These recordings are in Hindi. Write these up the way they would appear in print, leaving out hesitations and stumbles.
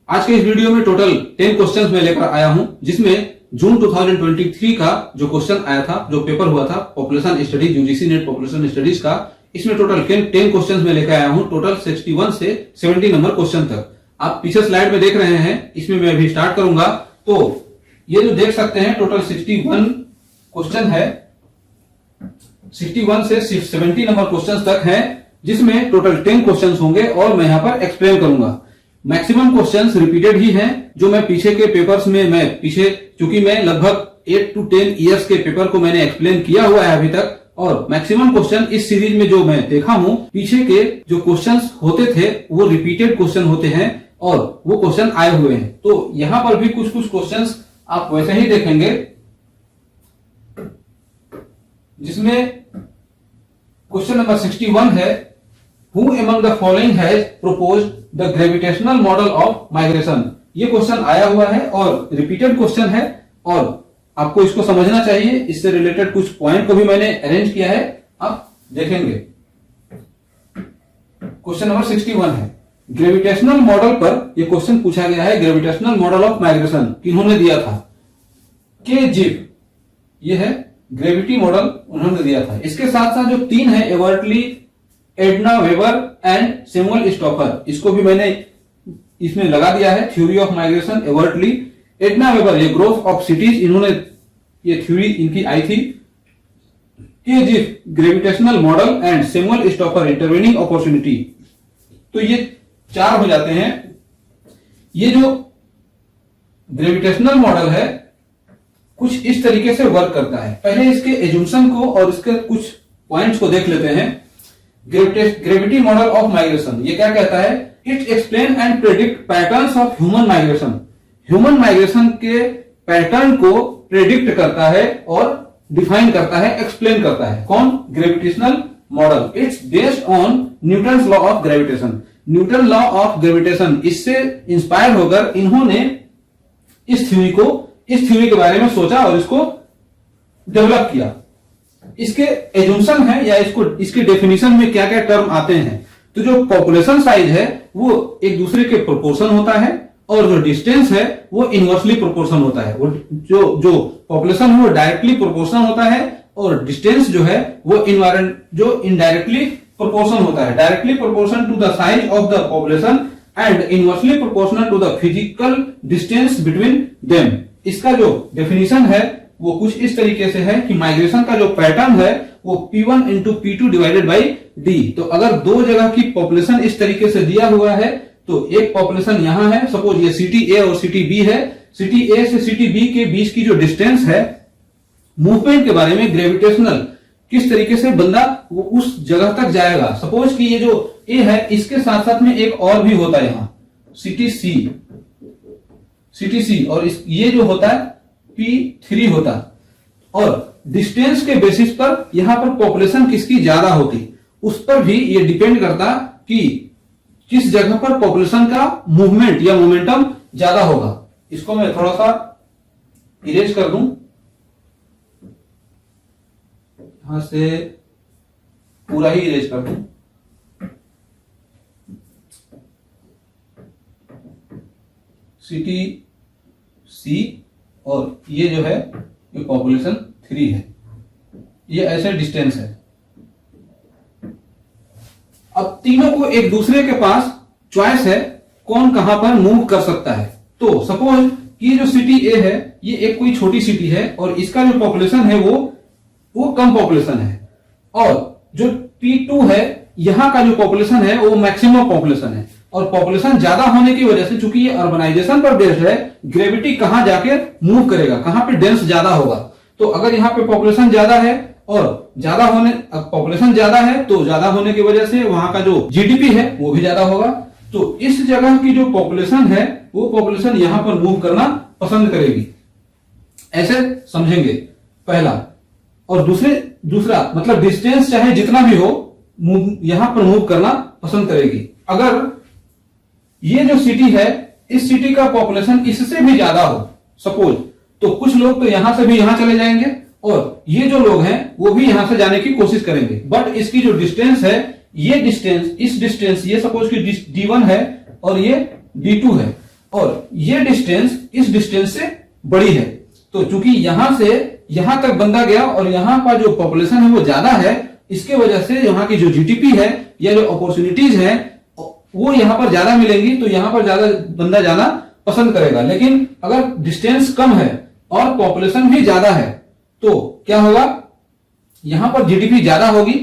आज के इस वीडियो में टोटल 10 क्वेश्चंस मैं लेकर आया हूं, जिसमें जून 2023 का जो क्वेश्चन आया था, जो पेपर हुआ था population studies, UGC net population studies का, इसमें टोटल 10 क्वेश्चंस मैं लेकर आया हूं, टोटल 61 से 70 नंबर क्वेश्चन तक। आप पीछे स्लाइड में देख रहे हैं, इसमें मैं अभी स्टार्ट करूंगा। तो ये जो देख सकते हैं टोटल 61 क्वेश्चन है, 61 से 70 नंबर क्वेश्चन तक है, जिसमें टोटल 10 क्वेश्चन होंगे और मैं यहां पर एक्सप्लेन करूंगा। मैक्सिमम क्वेश्चंस रिपीटेड ही हैं, जो मैं पीछे के पेपर्स में क्योंकि मैं लगभग 8 to 10 इयर्स के पेपर को मैंने एक्सप्लेन किया हुआ है अभी तक, और मैक्सिमम क्वेश्चन इस सीरीज में जो मैं देखा हूं, पीछे के जो क्वेश्चंस होते थे वो रिपीटेड क्वेश्चन होते हैं और वो क्वेश्चन आए हुए हैं। तो यहां पर भी कुछ क्वेश्चंस आप वैसे ही देखेंगे, जिसमें क्वेश्चन नंबर 61 है, Who among the following has proposed the gravitational model of migration? ये क्वेश्चन आया हुआ है और रिपीटेड क्वेश्चन है और आपको इसको समझना चाहिए। इससे रिलेटेड कुछ पॉइंट को भी मैंने अरेंज किया है, आप देखेंगे। क्वेश्चन नंबर 61 है, ग्रेविटेशनल मॉडल पर यह क्वेश्चन पूछा गया है। ग्रेविटेशनल मॉडल ऑफ माइग्रेशन किन्होंने दिया था? के जिप, ये है ग्रेविटी मॉडल उन्होंने दिया था। इसके साथ साथ जो 3 है, Everett Lee, Adna Weber and Samuel Stouffer, इसको भी मैंने इसमें लगा दिया है। Theory of migration, Everett Lee, Adna Weber, ये ग्रोथ ऑफ सिटीज, इन्होंने ये थ्योरी इनकी आई थी। K Zipf gravitational model and Samuel Stouffer intervening opportunity. तो ये 4 हो जाते हैं। ये जो ग्रेविटेशनल मॉडल है कुछ इस तरीके से वर्क करता है। पहले इसके एजम्पशन को और इसके कुछ पॉइंट्स को देख लेते हैं। ग्रेविटी मॉडल ऑफ माइग्रेशन ये क्या कहता है? It explain and predict patterns of human migration. Human migration के पैटर्न को प्रेडिक्ट करता है और डिफाइन करता है, एक्सप्लेन करता है। कौन? Gravitational model. It's based on Newton's law of gravitation. Newton law of gravitation, इससे इंस्पायर होकर इन्होंने इस थ्योरी के बारे में सोचा और इसको डेवलप किया। इसके एजम्पशन है या इसके डेफिनेशन में क्या क्या टर्म आते हैं? तो जो पॉपुलेशन साइज है वो एक दूसरे के प्रोपोर्शन होता है और जो डिस्टेंस है वो इनवर्सली प्रोपोर्शन होता है। वो जो पॉपुलेशन है वो डायरेक्टली प्रोपोर्शन होता है और डिस्टेंस जो है वो इनडायरेक्टली प्रोपोर्शन होता है। Directly proportion to the size of the population and inversely proportional to the physical distance between them. इसका जो डेफिनेशन है वो कुछ इस तरीके से है कि माइग्रेशन का जो पैटर्न है वो P1 into P2 divided by D। तो अगर 2 जगह की पॉपुलेशन इस तरीके से दिया हुआ है, तो एक पॉपुलेशन यहां है, सपोज ये सिटी A और सिटी B है। सिटी A से सिटी B के बीच की जो डिस्टेंस है, मूवमेंट के बारे में, ग्रेविटेशनल किस तरीके से बंदा वो उस जगह तक जाएगा। सपोज कि ये जो A है, इसके साथ साथ में एक और भी होता है यहां, सिटी C, और ये जो होता है P3 होता, और डिस्टेंस के बेसिस पर यहां पर पॉपुलेशन किसकी ज्यादा होती, उस पर भी ये डिपेंड करता कि किस जगह पर पॉपुलेशन का मूवमेंट या मोमेंटम ज्यादा होगा। इसको मैं थोड़ा सा इरेज कर दूं, यहां से पूरा ही इरेज कर दूं। सिटी C और ये जो है ये पॉपुलेशन 3 है, ये ऐसे डिस्टेंस है। अब तीनों को एक दूसरे के पास चॉइस है कौन कहां पर मूव कर सकता है। तो सपोज ये जो सिटी A है, ये एक कोई छोटी सिटी है और इसका जो पॉपुलेशन है वो कम पॉपुलेशन है, और जो P2 है, यहां का जो पॉपुलेशन है वो मैक्सिमम पॉपुलेशन है। और पॉपुलेशन ज्यादा होने की वजह से, चूंकि ये अर्बनाइजेशन पर बेस्ड है, ग्रेविटी कहां जाके मूव करेगा, कहां पे डेंस ज्यादा होगा। तो अगर यहाँ पे पॉपुलेशन ज्यादा है और पॉपुलेशन ज्यादा है, तो ज्यादा होने की वजह से वहां का जो जीडीपी है वो भी ज्यादा होगा। तो इस जगह की जो पॉपुलेशन है वो पॉपुलेशन यहां पर मूव करना पसंद करेगी, ऐसे समझेंगे पहला। और दूसरा मतलब डिस्टेंस चाहे जितना भी हो, यहां पर मूव करना पसंद करेगी। अगर ये जो सिटी है, इस सिटी का पॉपुलेशन इससे भी ज्यादा हो सपोज, तो कुछ लोग तो यहां से भी यहां चले जाएंगे और ये जो लोग हैं वो भी यहां से जाने की कोशिश करेंगे। बट इसकी जो डिस्टेंस है, ये डिस्टेंस, इस डिस्टेंस, ये सपोज कि D1 है और ये D2 है, और ये डिस्टेंस इस डिस्टेंस से बड़ी है। तो चूंकि यहां से यहां तक बंदा गया और यहां का जो पॉपुलेशन है वो ज्यादा है, इसके वजह से यहां की जो जीडीपी है या जो अपॉर्चुनिटीज है वो यहां पर ज्यादा मिलेंगी, तो यहां पर ज्यादा बंदा जाना पसंद करेगा। लेकिन अगर डिस्टेंस कम है और पॉपुलेशन भी ज्यादा है तो क्या होगा, यहां पर जीडीपी ज्यादा होगी।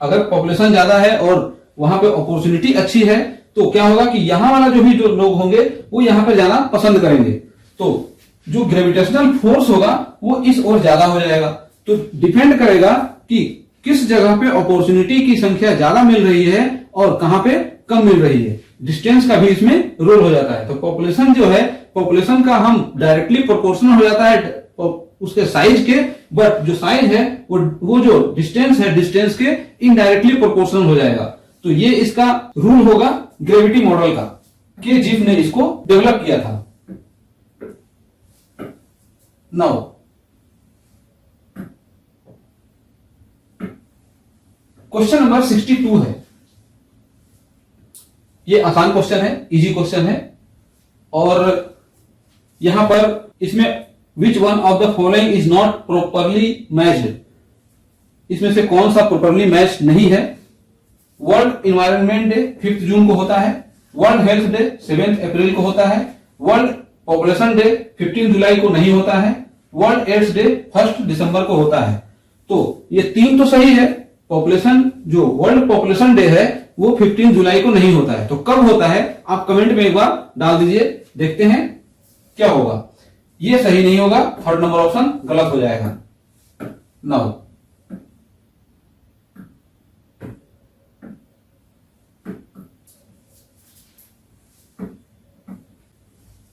अगर पॉपुलेशन ज्यादा है और वहां पे अपॉर्चुनिटी अच्छी है तो क्या होगा कि यहां वाला जो भी जो लोग होंगे वो यहां पर जाना पसंद करेंगे। तो जो ग्रेविटेशनल फोर्स होगा वो इस ओर ज्यादा हो जाएगा। तो डिपेंड करेगा कि किस जगह पे अपॉर्चुनिटी की संख्या ज्यादा मिल रही है और कहां पे कम मिल रही है। डिस्टेंस का भी इसमें रोल हो जाता है। तो पॉपुलेशन जो है, पॉपुलेशन का हम डायरेक्टली प्रोपोर्शनल हो जाता है उसके साइज के, बट जो साइज है वो जो डिस्टेंस है डिस्टेंस के इनडायरेक्टली प्रोपोर्शनल हो जाएगा। तो ये इसका रूल होगा ग्रेविटी मॉडल का, के जीफ ने इसको डेवलप किया था। नाउ क्वेश्चन नंबर 62 है। ये आसान क्वेश्चन है, इजी क्वेश्चन है। और यहां पर इसमें which one of the following is not properly matched, इसमें से कौन सा प्रॉपरली मैच नहीं है। वर्ल्ड इन्वायरमेंट डे 5 जून को होता है, वर्ल्ड हेल्थ डे 7 अप्रैल को होता है, वर्ल्ड पॉपुलेशन डे 15 जुलाई को नहीं होता है, वर्ल्ड एड्स डे 1 दिसंबर को होता है। तो ये 3 तो सही है। पॉपुलेशन जो वर्ल्ड पॉपुलेशन डे है वो 15 जुलाई को नहीं होता है। तो कब होता है आप कमेंट में एक बार डाल दीजिए, देखते हैं क्या होगा। ये सही नहीं होगा, 3rd नंबर ऑप्शन गलत हो जाएगा। नाउ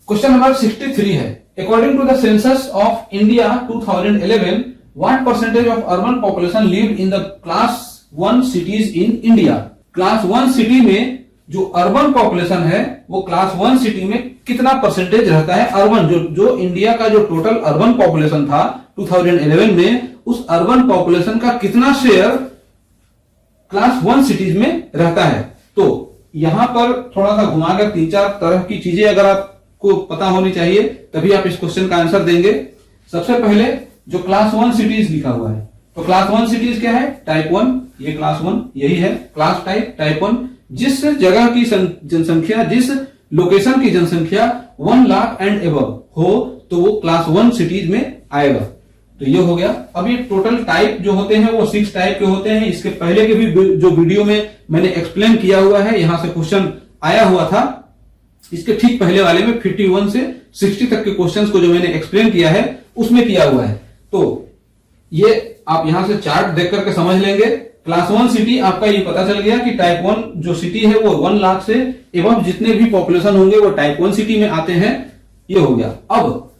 क्वेश्चन नंबर 63 है। According to the census of India 2011, what percentage of urban population lived in the class 1 cities in India. Class 1 city में जो अर्बन पॉपुलेशन है वो क्लास 1 सिटी में कितना परसेंटेज रहता है। अर्बन जो इंडिया का जो टोटल अर्बन पॉपुलेशन था 2011 में, उस अर्बन पॉपुलेशन का कितना शेयर क्लास 1 सिटीज में रहता है। तो यहां पर थोड़ा सा घुमाकर 3-4 तरह की चीजें अगर आपको पता होनी चाहिए तभी आप इस क्वेश्चन का आंसर देंगे। सबसे पहले जो क्लास 1 सिटीज लिखा हुआ है, तो क्लास 1 सिटीज क्या है, टाइप 1, ये क्लास 1 यही है। क्लास टाइप 1 जिस जगह की जनसंख्या, जिस लोकेशन की जनसंख्या 1 लाख एंड एबव हो तो वो क्लास 1 सिटीज में आएगा। तो ये हो गया। अब ये टोटल टाइप जो होते हैं वो 6 टाइप के होते हैं। इसके पहले के भी जो वीडियो में मैंने एक्सप्लेन किया हुआ है, यहां से क्वेश्चन आया हुआ था। इसके ठीक पहले वाले में 51 से 60 तक के क्वेश्चंस को जो मैंने एक्सप्लेन किया है उसमें किया हुआ है। तो ये आप यहां से चार्ट देख करके समझ लेंगे। क्लास 1 सिटी आपका ये पता चल गया कि टाइप 1 जो सिटी है वो 1 लाख से एवं जितने भी पॉपुलेशन होंगे वो टाइप 1 सिटी में आते हैं। ये हो गया। अब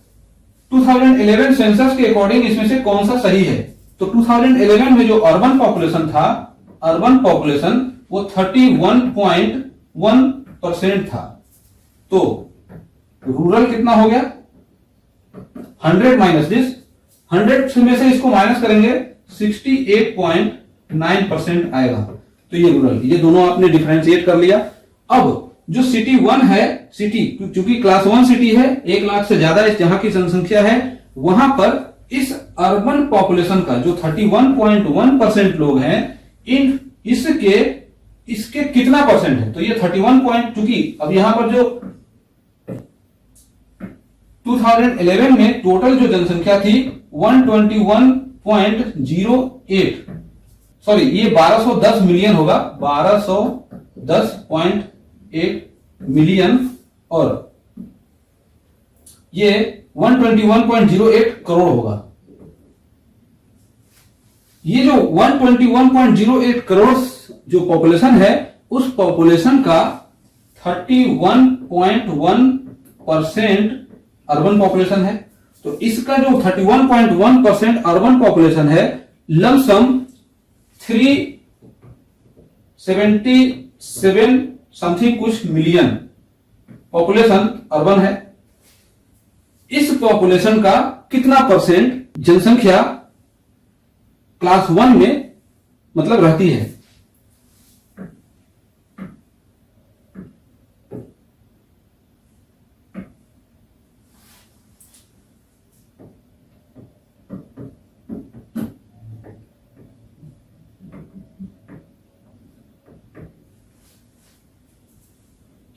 2011 सेंसस के अकॉर्डिंग इसमें से कौन सा सही है। तो 2011 में जो अर्बन पॉपुलेशन था, अर्बन पॉपुलेशन वो 31.1% था। तो रूरल कितना हो गया, 100 माइनस दिस, 100 में से इसको माइनस करेंगे 68.9% आएगा। तो ये रूरल, ये दोनों आपने डिफरेंशिएट कर लिया। अब जो सिटी 1 है, सिटी चूंकि क्लास 1 सिटी है, 1 लाख से ज्यादा जहां की जनसंख्या है, वहां पर इस अर्बन पॉपुलेशन का जो 31.1% लोग हैं, इन इसके कितना परसेंट है। तो ये 31 चूंकि अब यहां पर जो 2011 में टोटल जो जनसंख्या थी 121.08, सॉरी ये 1210 मिलियन होगा, 1210.8 मिलियन, और ये 121.08 करोड़ होगा। ये जो 121.08 करोड़ जो पॉपुलेशन है, उस पॉपुलेशन का 31.1% अर्बन पॉपुलेशन है। तो इसका जो 31.1% अर्बन पॉपुलेशन है, लमसम 377 समथिंग कुछ मिलियन पॉपुलेशन अर्बन है। इस पॉपुलेशन का कितना परसेंट जनसंख्या क्लास 1 में मतलब रहती है।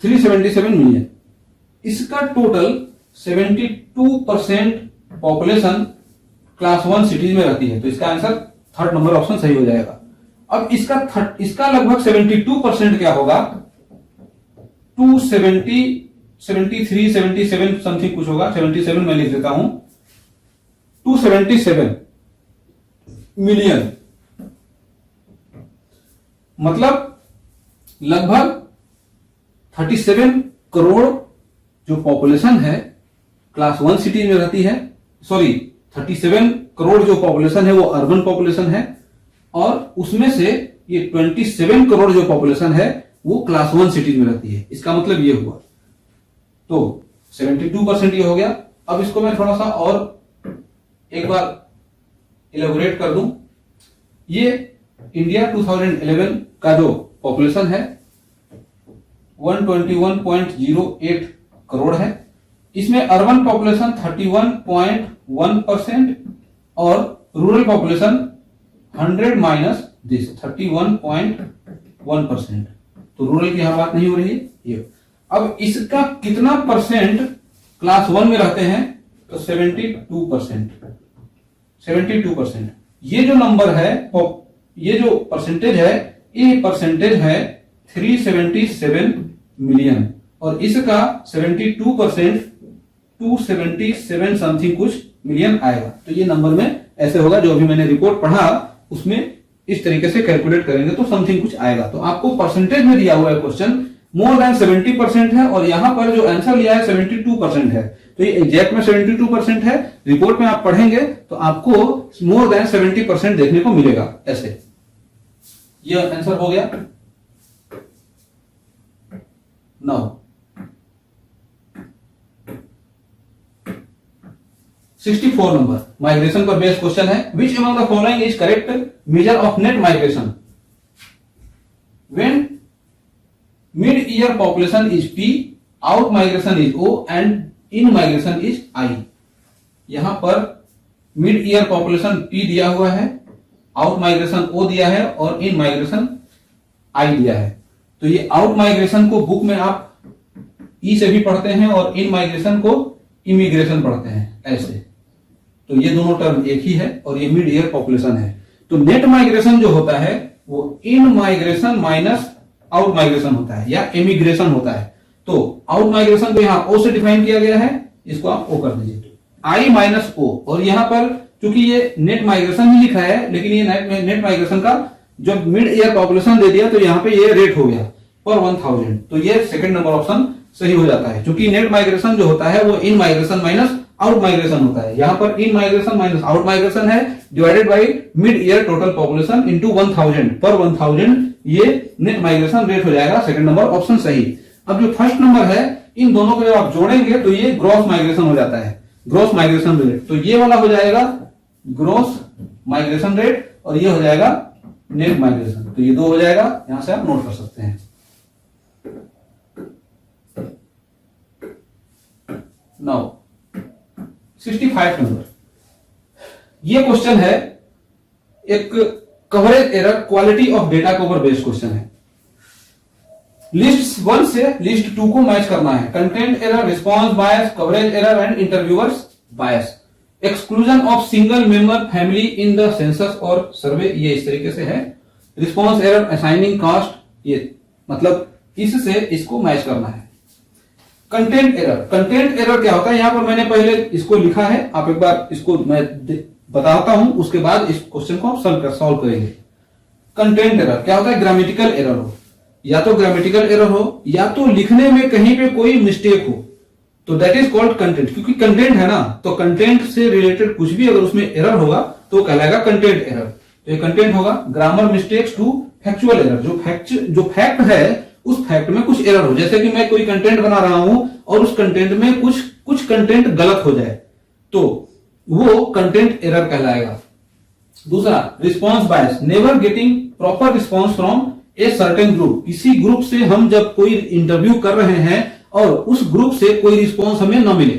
377 मिलियन। इसका टोटल 72% पॉपुलेशन क्लास 1 सिटीज में रहती है, तो इसका आंसर थर्ड नंबर ऑप्शन सही हो जाएगा। अब इसका लगभग 72% क्या होगा, 270 73 77 समथिंग कुछ होगा, 77 मैं लिख देता हूं, 277 मिलियन, मतलब लगभग 37 करोड़ जो पॉपुलेशन है क्लास 1 सिटी में रहती है। सॉरी, 37 करोड़ जो पॉपुलेशन है वो अर्बन पॉपुलेशन है, और उसमें से ये 27 करोड़ जो पॉपुलेशन है वो क्लास 1 सिटीज में रहती है। इसका मतलब ये हुआ, तो 72% ये हो गया। अब इसको मैं थोड़ा सा और एक बार इलेबोरेट कर दूं। ये इंडिया 2011 का जो पॉपुलेशन है 121.08 करोड़ है। इसमें अर्बन पॉपुलेशन 31.1% और रूरल पॉपुलेशन 100 माइनस दिस 31.1%। तो रूरल की यहां बात नहीं हो रही है ये। अब इसका कितना परसेंट क्लास 1 में रहते हैं, तो 72%। 72%। ये जो नंबर है, ये जो परसेंटेज है, ये परसेंटेज है 377 मिलियन, और इसका 72% 277 समथिंग कुछ मिलियन आएगा। तो ये नंबर में ऐसे होगा, जो अभी मैंने रिपोर्ट पढ़ा उसमें इस तरीके से कैलकुलेट करेंगे तो समथिंग कुछ आएगा। तो आपको परसेंटेज में दिया हुआ है क्वेश्चन मोर देन 70% है, और यहां पर जो आंसर लिया है 72% है। तो ये एग्जैक्ट में 72% है, रिपोर्ट में आप पढ़ेंगे तो आपको मोर देन 70% देखने को मिलेगा। ऐसे ये आंसर हो गया। नाउ 64 नंबर माइग्रेशन पर बेस्ड क्वेश्चन है। Which among the following is correct measure of net migration when mid year population is P, out migration is O and in migration is I। यहां पर मिड ईयर पॉपुलेशन P दिया हुआ है, आउट माइग्रेशन O दिया है और इन माइग्रेशन I दिया है। तो ये आउट माइग्रेशन को बुक में आप E से भी पढ़ते हैं और इन माइग्रेशन को इमिग्रेशन पढ़ते हैं ऐसे। तो ये दोनों टर्म एक ही है, और ये मिड ईयर पॉपुलेशन है। तो नेट माइग्रेशन जो होता है वो in migration minus out migration होता है या इमिग्रेशन होता है। तो आउट माइग्रेशन को यहां O से डिफाइन किया गया है, इसको आप O कर दीजिए, I माइनस O। और यहां पर चूंकि ये नेट माइग्रेशन ही लिखा है, लेकिन ये नेट माइग्रेशन का जब मिड ईयर पॉपुलेशन दे दिया तो यहां पे ये रेट हो गया पर 1000। तो ये सेकंड नंबर ऑप्शन सही हो जाता है, क्योंकि नेट माइग्रेशन जो होता है वो in migration minus out migration होता है। यहां पर in migration minus out migration है, divided by mid year total population into 1000 पर 1000, ये नेट माइग्रेशन रेट हो जाएगा। सेकंड नंबर ऑप्शन सही। अब जो फर्स्ट नंबर है, इन दोनों को जब आप जोड़ेंगे तो ये ग्रॉस माइग्रेशन हो जाता है, ग्रॉस माइग्रेशन रेट। तो ये वाला हो जाएगा ग्रॉस माइग्रेशन रेट और ये हो जाएगा नेट माइग्रेशन। तो ये दो हो जाएगा, यहां से आप नोट कर सकते हैं। नाउ 65 नंबर, ये क्वेश्चन है एक coverage error quality of data के ऊपर बेस्ड क्वेश्चन है। लिस्ट 1 से लिस्ट 2 को मैच करना है। Content error, response bias, coverage error and interviewers bias, exclusion of single member family in the census और सर्वे, ये इस तरीके से है। रिस्पॉन्स एरर, असाइनिंग कास्ट, ये मतलब इससे इसको मैच करना है। कंटेंट एरर, कंटेंट एरर क्या होता है, यहां पर मैंने पहले इसको लिखा है, आप एक बार इसको मैं बताता हूं, उसके बाद इस क्वेश्चन को आप सॉल्व करेंगे। कंटेंट एरर क्या होता है, ग्रामेटिकल एरर हो, या तो ग्रामेटिकल एरर हो या तो लिखने में कहीं पे कोई मिस्टेक हो, तो दैट इज कॉल्ड कंटेंट। क्योंकि कंटेंट है ना, तो कंटेंट से रिलेटेड कुछ भी अगर उसमें एरर होगा तो कहलाएगा कंटेंट एरर। तो ये कंटेंट होगा। Grammar mistakes to factual error, जो फैक्ट है उस फैक्ट में कुछ एरर हो, जैसे कि मैं कोई कंटेंट बना रहा हूं और उस कंटेंट में कुछ कंटेंट गलत हो जाए तो वो कंटेंट एरर कहलाएगा। दूसरा, response bias, never getting proper response from a certain group, किसी ग्रुप से हम जब कोई इंटरव्यू कर रहे हैं और उस ग्रुप से कोई रिस्पॉन्स हमें न मिले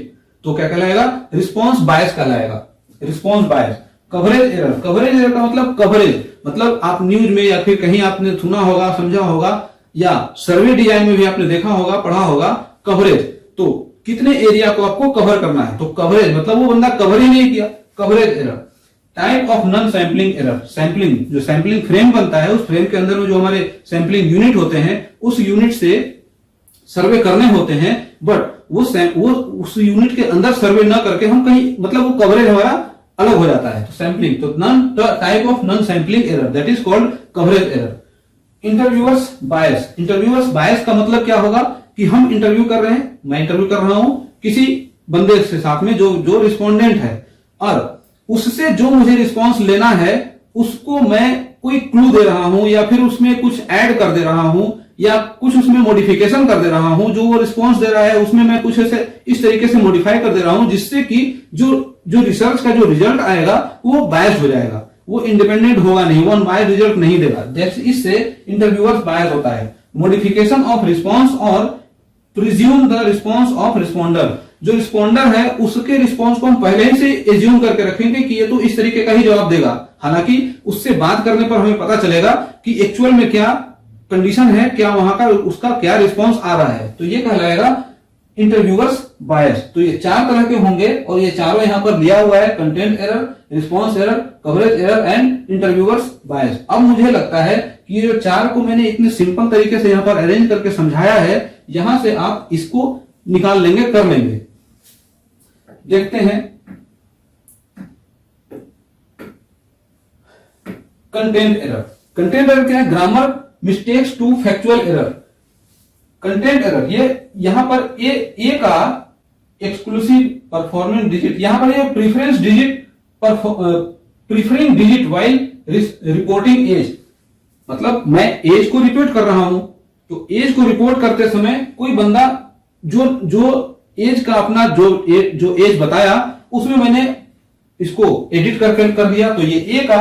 तो क्या कहलाएगा, रिस्पॉन्स बायस कहलाएगा। रिस्पॉन्स बायस। कवरेज एरर, कवरेज एरर का मतलब कवरेज, मतलब आप न्यूज में या फिर कहीं आपने सुना होगा, समझा होगा, या सर्वे डिजाइन में भी आपने देखा होगा, पढ़ा होगा कवरेज, तो कितने एरिया को आपको कवर करना है, तो कवरेज मतलब वो बंदा कवर ही नहीं किया, coverage error. Type of non sampling error, sampling जो सैंपलिंग फ्रेम बनता है, उस फ्रेम के अंदर में जो हमारे सैंपलिंग यूनिट होते हैं, उस यूनिट से सर्वे करने होते हैं, बट वो उस यूनिट के अंदर सर्वे ना करके हम कहीं, मतलब वो कवरेज हमारा अलग हो जाता है, तो सैंपलिंग, तो non type of non sampling error, that is called coverage error. Interviewers bias, interviewers bias का मतलब क्या होगा कि हम इंटरव्यू कर रहे हैं, मैं इंटरव्यू कर रहा हूं किसी बंदे से साथ में जो रिस्पोंडेंट है, और उससे जो मुझे रिस्पांस लेना है उसको मैं कोई क्लू दे रहा हूं या फिर उसमें कुछ ऐड कर दे रहा हूं या कुछ उसमें मॉडिफिकेशन कर दे रहा हूं, जो वो रिस्पांस दे रहा है उसमें मैं कुछ ऐसे इस तरीके से मॉडिफाई कर दे रहा हूं जिससे कि जो रिसर्च का जो रिजल्ट आएगा वो बायस हो जाएगा, वो इंडिपेंडेंट होगा नहीं, वो अनबायस्ड रिजल्ट नहीं देगा, इससे इंटरव्यूअर्स बायस होता है। मॉडिफिकेशन ऑफ रिस्पांस और presume the response of responder, जो रिस्पोंडर है उसके रिस्पांस को हम पहले ही से एज्यूम करके रखेंगे कि ये तो इस तरीके का ही जवाब देगा, हालांकि उससे बात करने पर हमें पता चलेगा कि एक्चुअल में क्या कंडीशन है, क्या वहां का उसका क्या रिस्पांस आ रहा है, तो ये कहलाएगा इंटरव्यूअर्स बायस। तो ये 4 तरह के होंगे और ये चारों यहां पर दिया हुआ है, content error, response error, coverage error and interviewers bias. अब मुझे लगता है कि ये जो 4 को मैंने इतने सिंपल तरीके से यहां पर अरेंज करके समझाया है, यहां से आप इसको निकाल लेंगे, कर लेंगे। देखते हैं कंटेंट एरर। कंटेंट एरर क्या है? Grammar mistakes to factual error. Content error ये यहां पर ए का एक्सक्लूसिव परफॉर्मेंस डिजिट, यहां पर ये preference digit, preferring digit while reporting age, मतलब मैं एज को रिपोर्ट कर रहा हूं, तो एज को रिपोर्ट करते समय कोई बंदा जो एज का अपना जो एज बताया उसमें मैंने इसको एडिट कर दिया, तो ये ए का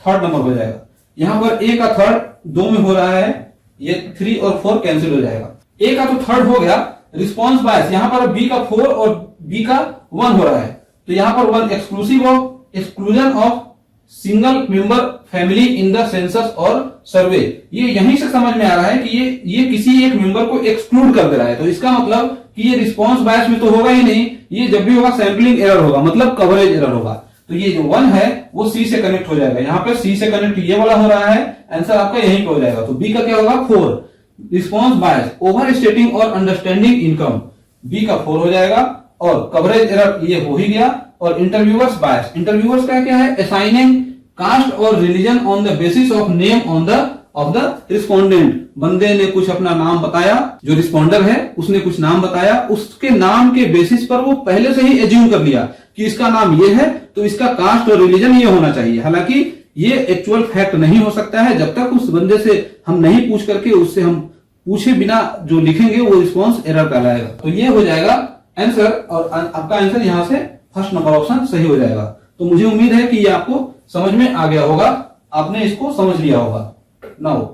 3rd नंबर हो जाएगा। यहां पर ए का 3rd 2 में हो रहा है, ये 3 और 4 कैंसिल हो जाएगा। ए का तो 3rd हो गया। रिस्पांस बायस, यहां पर बी का 4 और बी का 1 हो रहा है, तो यहां पर 1 exclusive of exclusion of single member family in the census और सर्वे। ये यहीं से समझ में आ रहा है कि ये किसी एक मेंबर को एक्सक्लूड कर दे रहा है, तो इसका मतलब कि ये रिस्पांस बायस में तो होगा ही नहीं, ये जब भी होगा सैंपलिंग एरर होगा, मतलब कवरेज एरर होगा। तो ये जो 1 है वो सी से कनेक्ट हो जाएगा, यहां पर सी से कनेक्ट ये वाला हो रहा है, आंसर आपका यहीं पे हो जाएगा। तो बी का क्या होगा? 4। रिस्पांस बायस, ओवर स्टेटिंग और अंडरस्टैंडिंग इनकम, बी का 4 हो जाएगा। और कवरेज एरर ये हो ही गया। और इंटरव्यूअर्स बायस, इंटरव्यूअर्स का क्या है? असाइनिंग कास्ट और religion on the basis of name of the respondent. बंदे ने कुछ अपना नाम बताया, जो रिस्पोंडर है उसने कुछ नाम बताया, उसके नाम के बेसिस पर वो पहले से ही एज्यूम कर लिया कि इसका नाम ये है तो इसका कास्ट और रिलीजन ये होना चाहिए। हालांकि ये एक्चुअल फैक्ट नहीं हो सकता है जब तक उस बंदे से हम नहीं पूछ करके, उससे हम पूछे बिना जो लिखेंगे वो रिस्पॉन्स एरर कहलाएगा। तो ये हो जाएगा आंसर, और आपका आंसर यहां से 1st नंबर ऑप्शन सही हो जाएगा। तो मुझे उम्मीद है कि ये आपको समझ में आ गया होगा, आपने इसको समझ लिया होगा। Now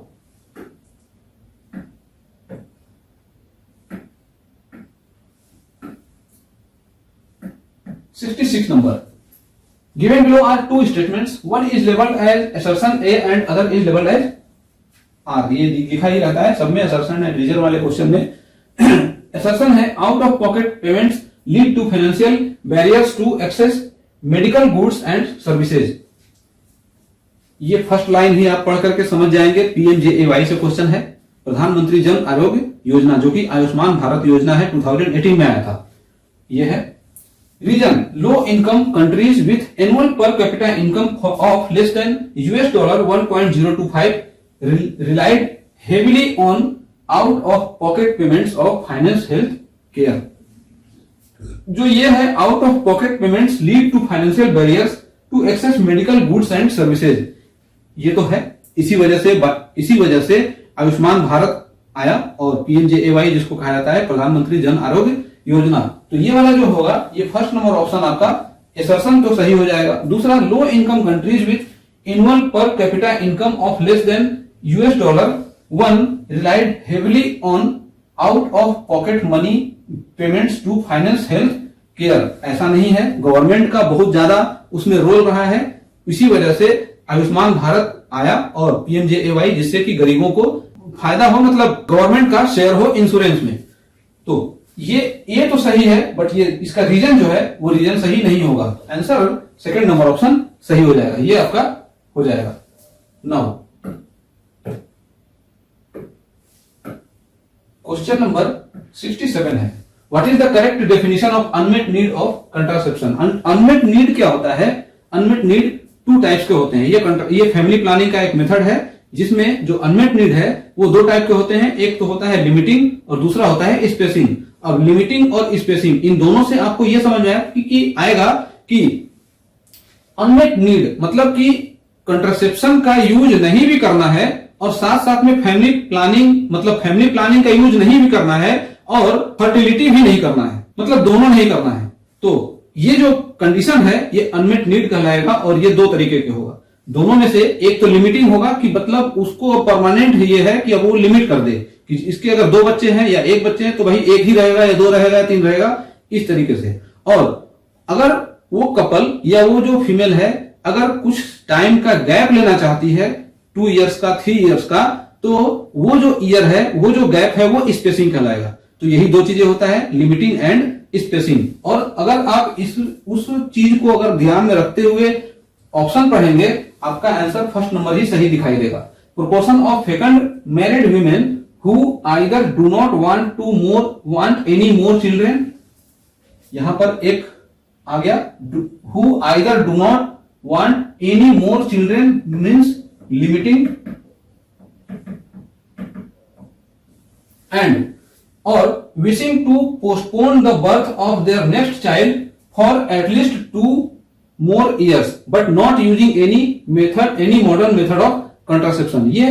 66 number. Given below are 2 statements. One is labeled as assertion A and other is labeled as R. ये लिखा ही रहता है सब में, assertion है रीजन वाले क्वेश्चन में। assertion है out of pocket payments lead to financial barriers to access medical goods and services. ये फर्स्ट लाइन ही आप पढ़ करके समझ जाएंगे। PMJAY से क्वेश्चन है, प्रधानमंत्री जन आरोग्य योजना जो कि आयुष्मान भारत योजना है, 2018 में आया था। यह है region low income countries with annual per capita income of less than $1.025 relied heavily on out of pocket payments of finance health care. जो ये है out of pocket payments lead to financial barriers to access medical goods and services, ये तो है। इसी वजह से आयुष्मान भारत आया और PMJAY जिसको कहा जाता है प्रधानमंत्री जन आरोग्य योजना। तो ये वाला जो होगा ये 1st नंबर ऑप्शन आपका असर्शन तो सही हो जाएगा। दूसरा low income countries with annual per capita income of less than $1 relied heavily on out of pocket money payments to finance health care. ऐसा नहीं है, गवर्नमेंट का बहुत ज्यादा उसमें रोल रहा है, इसी वजह से आयुष्मान भारत आया और PMJAY जिससे कि गरीबों को फायदा हो, मतलब गवर्नमेंट का शेयर हो इंश्योरेंस में। तो ये तो सही है, बट ये इसका रीजन जो है वो रीजन सही नहीं होगा। आंसर सेकंड नंबर ऑप्शन सही हो जाएगा, ये आपका हो जाएगा। नाउ क्वेश्चन नंबर 67 है, what is the correct definition of unmet need of contraception. Unmet need क्या होता है? अनमेट नीड टू टाइप्स के होते हैं। ये फैमिली प्लानिंग का एक मेथड है जिसमें जो अनमेट नीड है वो दो टाइप के होते हैं, एक तो होता है लिमिटिंग और दूसरा होता है स्पेसिंग। अब लिमिटिंग और स्पेसिंग इन दोनों से आपको यह समझ आएगा कि अनमेट नीड मतलब कि कंट्रासेप्शन का यूज नहीं भी करना है और साथ साथ में फैमिली प्लानिंग का यूज नहीं भी करना है और फर्टिलिटी भी नहीं करना है, मतलब दोनों नहीं करना है। तो ये जो कंडीशन है ये अनमेट नीड कहलाएगा और ये दो तरीके के होगा। दोनों में से एक तो लिमिटिंग होगा कि मतलब उसको परमानेंट ये है कि अब वो लिमिट कर दे कि इसके अगर दो बच्चे हैं या एक बच्चे हैं तो भाई एक ही रहेगा या दो रहेगा या तीन रहेगा, इस तरीके से। और अगर वो कपल या वो जो फीमेल है अगर कुछ टाइम का गैप लेना चाहती है 2 इयर्स का 3 इयर्स का, तो वो जो ईयर है वो जो गैप है वो स्पेसिंग कहलाएगा। तो यही दो चीजें होता है, लिमिटिंग एंड स्पेसिंग। और अगर आप उस चीज को अगर ध्यान में रखते हुए ऑप्शन पढ़ेंगे आपका आंसर फर्स्ट नंबर ही सही दिखाई देगा। Proportion of fecund married women who either do not want any more children, यहां पर एक आ गया, who either do not want any more children means limiting and और wishing to postpone the birth of their next child for at least 2 more years but not using any modern method of contraception। ये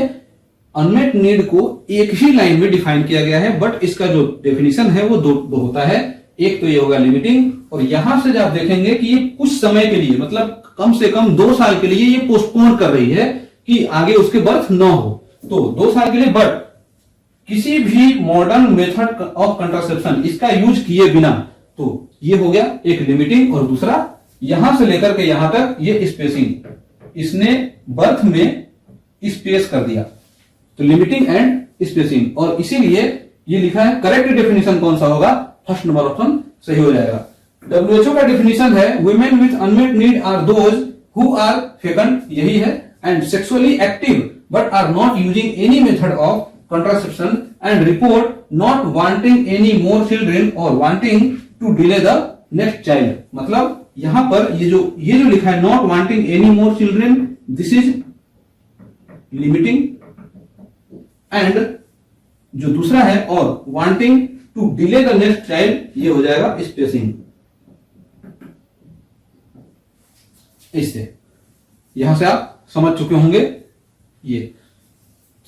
अनमेट नीड को एक ही लाइन में डिफाइन किया गया है, बट इसका जो डेफिनेशन है वो दो होता है। एक तो ये होगा लिमिटिंग और यहां से आप देखेंगे कि ये कुछ समय के लिए मतलब कम से कम 2 साल के लिए ये पोस्टपोन कर रही है कि आगे उसके बर्थ न हो, तो 2 साल के लिए, बट किसी भी मॉडर्न मेथड ऑफ कंट्रासेप्शन इसका यूज किए बिना। तो ये हो गया एक लिमिटिंग और दूसरा यहां से लेकर के यहां तक ये स्पेसिंग, इसने बर्थ में स्पेस कर दिया, तो लिमिटिंग एंड स्पेसिंग। और इसीलिए ये लिखा है करेक्ट डेफिनेशन कौन सा होगा, फर्स्ट नंबर ऑप्शन सही हो जाएगा। WHO का डेफिनेशन है women with unmet need are those who are fecund, यही है, and sexually active but are not using any method of contraception and report not wanting any more children or wanting to delay the next child। मतलब यहां पर ये जो लिखा है not wanting any more children, this is limiting and जो दूसरा है और wanting to delay the next child ये हो जाएगा spacing। इससे यहां से आप समझ चुके होंगे। ये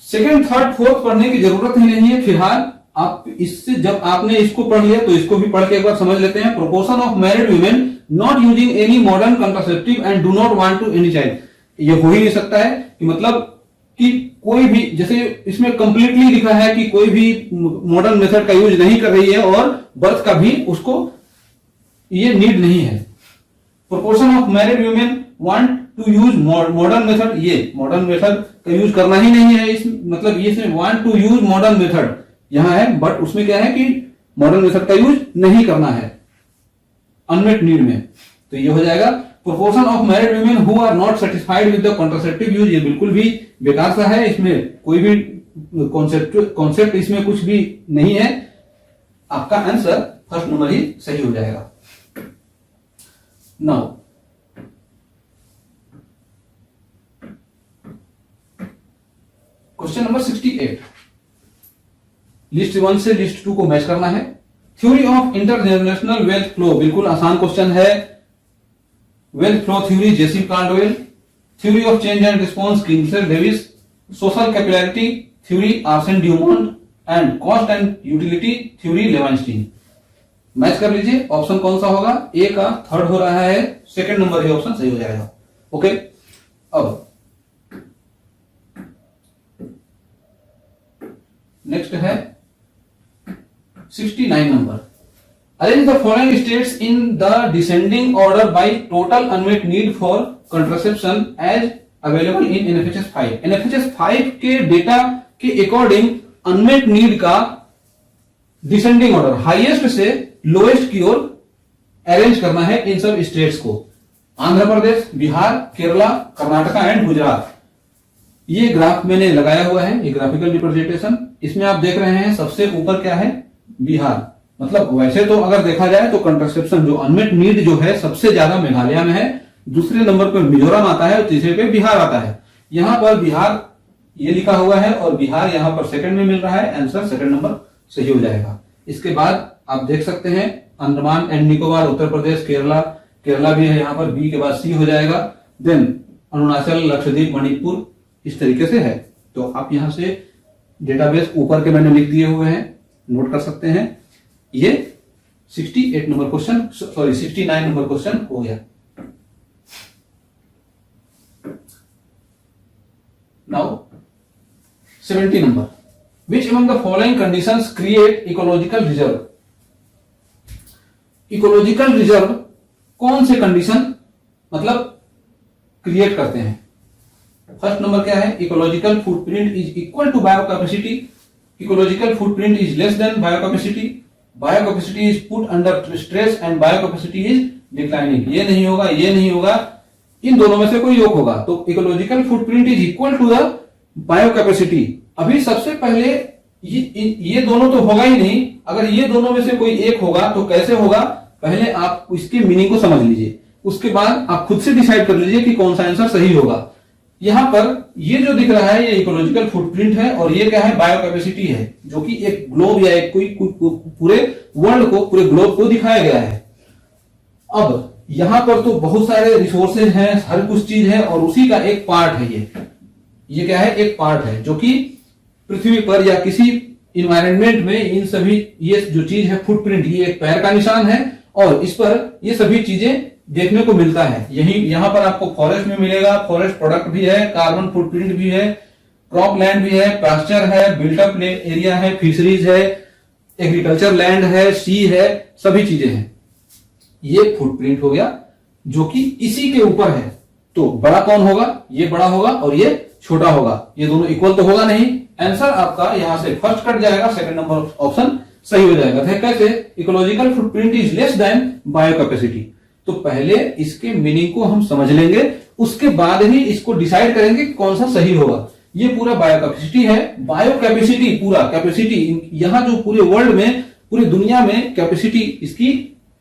सेकेंड थर्ड फोर्थ पढ़ने की जरूरत ही नहीं है फिलहाल, आप इससे जब आपने इसको पढ़ लिया तो इसको भी पढ़ के एक बार समझ लेते हैं। Proportion of married women not using any modern contraceptive and do not want to any child, ये हो ही नहीं सकता है कि मतलब कि कोई भी, जैसे इसमें कंप्लीटली लिखा है कि कोई भी मॉडर्न मेथड का यूज नहीं कर रही है और बर्थ का भी उसको ये नीड नहीं है। Proportion of married women want to use modern method, ये मॉडर्न मेथड का यूज करना ही नहीं है, इस मतलब ये want to use modern method यहां है, बट उसमें क्या है कि मॉडर्न मेथड का यूज नहीं करना है अनमेट नीड में, तो ये हो जाएगा। Proportion of married women who are not satisfied with the contraceptive use, ये बिल्कुल भी बेकार सा है, इसमें कोई भी कॉन्सेप्ट इसमें कुछ भी नहीं है। आपका आंसर फर्स्ट नंबर ही सही हो जाएगा। नाउ क्वेश्चन नंबर 68, लिस्ट 1 से लिस्ट 2 को मैच करना है। Theory of intergenerational wealth flow, बिल्कुल आसान क्वेश्चन है। Wealth flow theory J C Caldwell, theory of change and response Kingsley Davis, social capillarity theory Arsene Dumont and cost and utility theory Leibenstein. Match कर लीजिए, ऑप्शन कौन सा होगा, ए का थर्ड हो रहा है, सेकंड नंबर ही ऑप्शन सही हो जाएगा। ओके, अब नेक्स्ट है 69 number. Arrange the following states in the descending order by total unmet need for contraception as available in NFHS 5। NFHS 5 के डेटा कि अकॉर्डिंग अनमेट नीड का डिसेंडिंग ऑर्डर, हाईएस्ट से लोएस्ट की ओर अरेंज करना है इन सब स्टेट्स को। आंध्र प्रदेश, बिहार, केरला, कर्नाटका एंड गुजरात। ये ग्राफ मैंने लगाया हुआ है, ये ग्राफिकल रिप्रेजेंटेशन। इसमें आप देख रहे हैं सबसे ऊपर क्या है, बिहार। मतलब वैसे तो अगर देखा जाए तो कंट्रासेप्शन जो अनमेट नीड जो है सबसे ज्यादा मेघालय में है, दूसरे नंबर पर मिजोरम आता है और तीसरे पे बिहार आता है। यहां पर बिहार ये लिखा हुआ है और बिहार यहां पर सेकंड में मिल रहा है। आंसर सेकंड नंबर सही हो जाएगा। इसके बाद आप देख सकते हैं अंडमान एंड निकोबार, उत्तर प्रदेश, केरला, केरला भी है यहां पर, बी के बाद सी हो जाएगा। देन अरुणाचल, लक्षद्वीप, मणिपुर, इस तरीके से है। तो आप यहां से डेटाबेस ऊपर के मैंने लिख दिए हुए हैं, नोट कर सकते हैं। ये 68 number question, sorry 69 number question हो गया। Now 70 number, which among the following conditions create ecological reserve. Ecological reserve कौन से कंडीशन मतलब क्रिएट करते हैं। फर्स्ट नंबर क्या है, ecological footprint is equal to biocapacity, ecological footprint is less than biocapacity, biocapacity is put under stress and biocapacity is declining. ये नहीं होगा, ये नहीं होगा, इन दोनों में से कोई एक होगा। तो ecological footprint is equal to the biocapacity. अभी सबसे पहले ये दोनों तो होगा ही नहीं। अगर ये दोनों में से कोई एक होगा तो कैसे होगा, पहले आप इसके मीनिंग को समझ लीजिए, उसके बाद आप खुद से डिसाइड कर लीजिए कि कौन सा आंसर सही होगा। यहां पर ये जो दिख रहा है ये इकोलॉजिकल फुटप्रिंट है और ये क्या है, बायो कैपेसिटी है, जो कि एक ग्लोब या एक कोई पूरे वर्ल्ड को, पूरे ग्लोब को दिखाया गया है। अब यहां पर तो बहुत सारे रिसोर्सेज हैं, हर कुछ चीज है और उसी का एक पार्ट है ये क्या है, एक पार्ट है जो कि पृथ्वी पर या किसी इन्वायरमेंट में इन सभी ये जो चीज है फुटप्रिंट, ये एक पैर का निशान है और इस पर ये सभी चीजें देखने को मिलता है। यहां पर आपको फॉरेस्ट में मिलेगा, फॉरेस्ट प्रोडक्ट भी है, कार्बन फुटप्रिंट भी है, क्रॉप लैंड भी है, पास्चर है, बिल्टअप एरिया है, फिशरीज है, एग्रीकल्चर लैंड है, सी है, सभी चीजें हैं। ये फुटप्रिंट हो गया जो कि इसी के ऊपर है। तो बड़ा कौन होगा, ये बड़ा होगा और ये छोटा होगा, ये दोनों इक्वल तो होगा नहीं। आंसर आपका यहां से फर्स्ट कट जाएगा, सेकंड नंबर ऑप्शन सही हो जाएगा। कैसे, ecological footprint is less than bio capacity. तो पहले इसके मीनिंग को हम समझ लेंगे, उसके बाद ही इसको डिसाइड करेंगे कौन सा सही होगा। ये पूरा बायो कैपेसिटी है, बायो कैपेसिटी पूरा कैपेसिटी, यहां जो पूरे वर्ल्ड में, पूरी दुनिया में कैपेसिटी, इसकी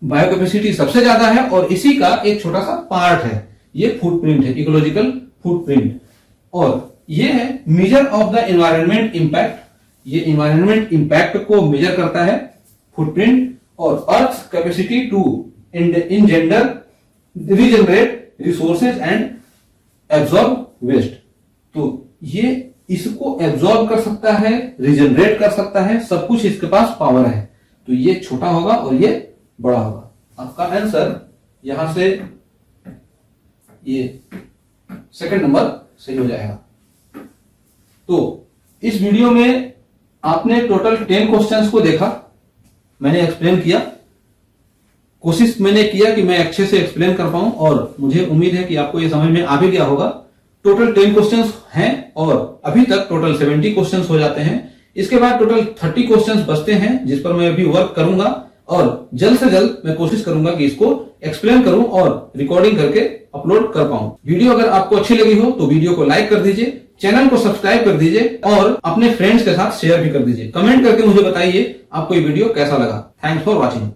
बायो कैपेसिटी सबसे ज्यादा है और इसी का एक छोटा सा पार्ट है ये फुटप्रिंट है, इकोलॉजिकल फुटप्रिंट। और ये है measure of the environment impact, ये एनवायरनमेंट इंपैक्ट को मेजर करता है फुटप्रिंट। और earth capacity to engender, regenerate resources and absorb waste. तो ये इसको एब्जॉर्ब कर सकता है, रीजनरेट कर सकता है, सब कुछ इसके पास पावर है। तो ये छोटा होगा और ये बड़ा होगा। आपका आंसर यहां से ये सेकंड नंबर सही हो जाएगा। तो इस वीडियो में आपने टोटल 10 क्वेश्चंस को देखा, मैंने एक्सप्लेन किया, कोशिश मैंने किया कि मैं अच्छे से एक्सप्लेन कर पाऊं और मुझे उम्मीद है कि आपको ये समझ में आ भी गया होगा। टोटल 10 क्वेश्चंस हैं और अभी तक टोटल 70 क्वेश्चंस हो जाते हैं। इसके बाद टोटल 30 क्वेश्चंस बचते हैं जिस पर मैं अभी वर्क करूंगा और जल्द से जल्द मैं कोशिश करूंगा कि इसको एक्सप्लेन करूं और रिकॉर्डिंग करके अपलोड कर पाऊं। वीडियो अगर आपको अच्छी लगी हो तो वीडियो को लाइक कर दीजिए, चैनल को सब्सक्राइब कर दीजिए और अपने फ्रेंड्स के साथ शेयर भी कर दीजिए। कमेंट करके मुझे बताइए आपको ये वीडियो कैसा लगा। Thanks for watching.